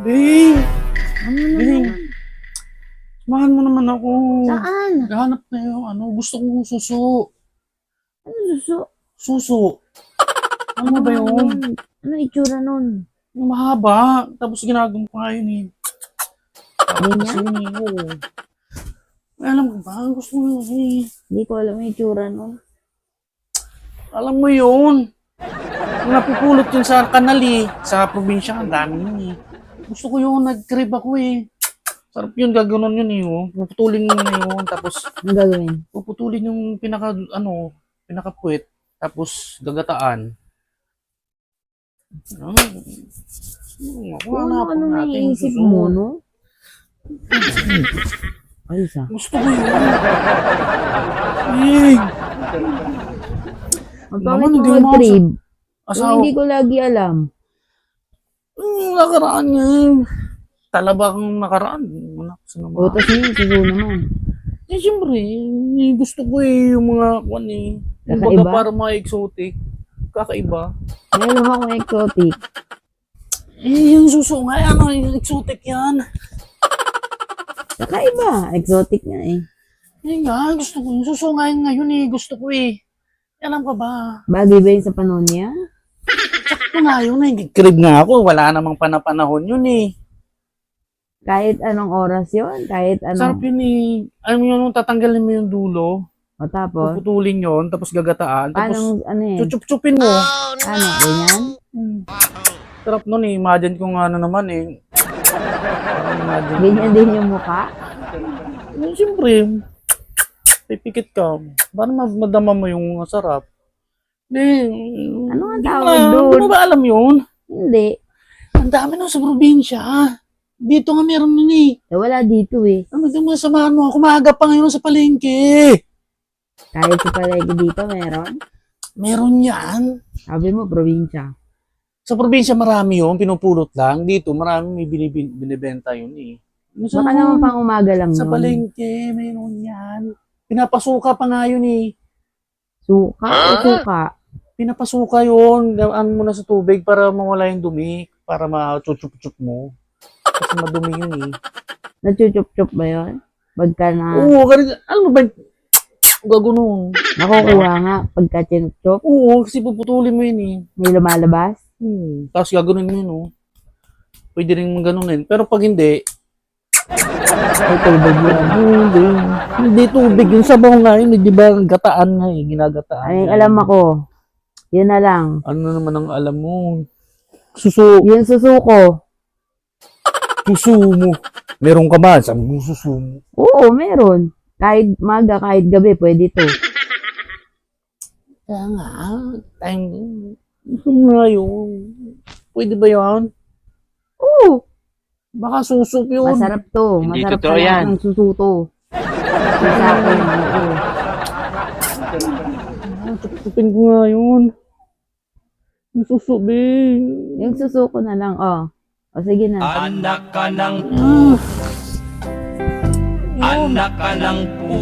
Bing! Ano Bing! naman? Samahan mo naman ako. Saan? Naghahanap na yung gusto kong suso. Ano suso? Suso. Ano ba yun? Ano itsura nun? Yung mahaba. Tapos ginagawa pa nga yun eh. Tapos Ganyan? yun eh. Oo. Ay, alam ko ba? Gusto mo yun eh. Hindi ko alam yung itsura nun. Alam mo yun. Yung napupulot yun sa kanal eh. Sa probinsya, ang dami yun eh. Gusto ko yun. Nag-crib ako eh. Sarap yun. Gaganon yun eh. Oh. Puputulin mo na yun. Tapos Ano gagawin? puputulin yung pinaka-puwet. Tapos gagataan. Ano ka nung naiisip mo, no? Ay, isa. Gusto ko yun. Bing! Ang Naman, pangit hindi mo mo mag-trip. Asawa. Hindi ko lagi alam. Nakaraan niya eh. Talaba kang nakaraan. Sa naman. Utos niya yung suso naman. Eh, siyempre, gusto ko eh, yung mga, yung Kakaiba? baga para mga exotic. Kakaiba. Meron akong exotic. Eh, yung suso nga, yung exotic yan. Kakaiba. Exotic nga eh. Eh nga, gusto ko. Yung suso nga yun ngayon eh, gusto ko eh. Alam ka ba? Bagay ba yun sa panahon niya? Ito nga yun eh, crib nga ako, wala namang panahon yun eh. Kahit anong oras yun? Kahit Sarap anong... yun eh. Alam mo yun, tatanggalin mo yung dulo, O tapos? puputulin yun, tapos gagataan, tapos Paano, ano eh? chuchup-chupin mo. Ano, ganyan? Sarap nun eh, imagine ko nga naman eh. Imagine. Ganyan din yung mukha? Eh, siyempre, pipikit ka. Para madama mo yung sarap. Ano ang Hindi tawag mo doon? ba alam yun? Hindi. Ang dami nung sa probinsya. Dito nga meron nun eh. Eh, wala dito eh. Ano din mo samahan mo? Kumaga pa ngayon sa palengke. Kahit sa palagi dito, meron. Meron yan. Sabi mo, probinsya. Sa probinsya marami yun, pinupulot lang. Dito marami may binibenta yun eh. Baka naman pang umaga lang Sa yun. palengke, meron yan. Pinapasuka pa nga yun eh. Suka o suka? Pinapasuka yun. Gawaan mo na sa tubig para mawala yung dumi. Para ma-chup-chup mo. Kasi madumi yun eh. Nachuchup-chup ba yun? Pagka na... Oo, ganun. Ano ba? Gagano. Nakukuha nga pagka chinuchup. Oo, kasi puputulin mo yun eh. May lumalabas. Tapos gaganon mo yun oh. Pwede rin ganunin. Pero pag hindi, May tubig yun. hindi tubig. Yung sabaw nga yun, di ba gataan nga eh. Ginagataan. Ay, nga. alam ako. Yun na lang. Ano naman ang alam mo? Suso. Yung susuko. Suso mo. Meron ka ba? Sabi mo suso mo. Oo, meron. Kahit maga, kahit gabi, pwede to. Kaya nga, time gusto mo nga yun. Pwede ba yun? Oo, Baka susop yun. masarap to. Hindi Masarap totoo sa lahat yan. ng susuto. Sa akin, oo. Tutupin ko nga yun. Yung susubing. Yung susuko na lang, oh. O, sige na. Anak ka ng anak ka ng pu.